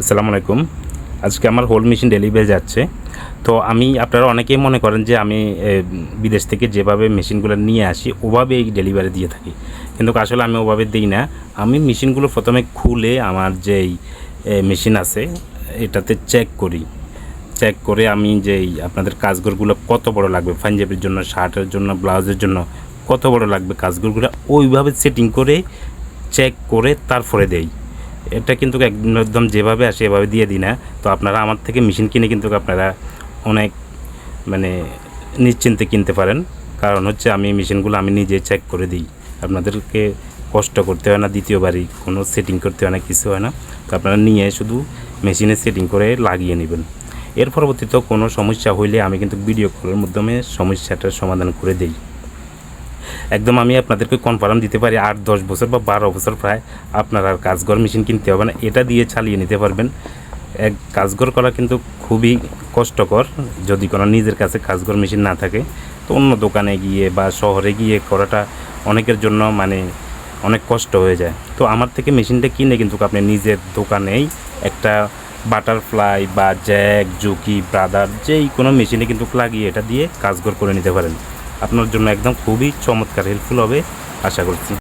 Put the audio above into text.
আসসালামু আলাইকুম। আজকে আমার হোল মেশিন ডেলিভারি যাচ্ছে। তো আপনারা অনেকেই মনে করেন যে আমি বিদেশ থেকে যেভাবে মেশিনগুলো নিয়ে আসি ওভাবেই ডেলিভারি দিয়ে থাকি, কিন্তু আসলে আমি ওভাবে দিই না। আমি মেশিনগুলো প্রথমে খুলে আমার যেই মেশিন আছে এটাতে চেক করি। চেক করে আমি যেই আপনাদের কাজগরগুলো কত বড় লাগবে, পাঞ্জাবির জন্য, শার্টের জন্য, ব্লাউজের জন্য কত বড় লাগবে কাজগরগুলো ওইভাবে সেটিং করে চেক করে তারপরে দেই। এটা কিন্তু একদম যেভাবে আসে এভাবে দিয়ে দিই না। তো আপনারা আমার থেকে মেশিন কিনে কিন্তু আপনারা অনেক মানে নিশ্চিন্তে কিনতে পারেন, কারণ হচ্ছে আমি মেশিনগুলো আমি নিজে চেক করে দিই। আপনাদেরকে কষ্ট করতে হয় না, দ্বিতীয়বারই কোনো সেটিং করতে হয় না, কিছু হয় না। তো আপনারা নিয়ে শুধু মেশিনে সেটিং করে লাগিয়ে নেবেন। এর পরবর্তীতে কোনো সমস্যা হইলে আমি কিন্তু ভিডিও কলের মাধ্যমে সমস্যাটার সমাধান করে দিই। একদম আমি আপনাদেরকে কনফার্ম দিতে পারি 8-10 বছর বা 12 বছর প্রায় আপনার আর কাজঘর মেশিন কিনতে হবে না, এটা দিয়ে চালিয়ে নিতে পারবেন। এক কাজঘর করা কিন্তু খুবই কষ্টকর, যদি কোনো নিজের কাছে কাজঘর মেশিন না থাকে। তো অন্য দোকানে গিয়ে বা শহরে গিয়ে করাটা অনেকের জন্য অনেক কষ্ট হয়ে যায়। তো আমার থেকে মেশিনটা কিনে কিন্তু আপনি নিজের দোকানেই একটা বাটারফ্লাই বা জ্যাক, জুকি, ব্রাদার যেই কোনো মেশিনে কিন্তু লাগিয়ে এটা দিয়ে কাজঘর করে নিতে পারেন। আপনার জন্য একদম খুবই চমৎকার হেল্পফুল হবে আশা করছি।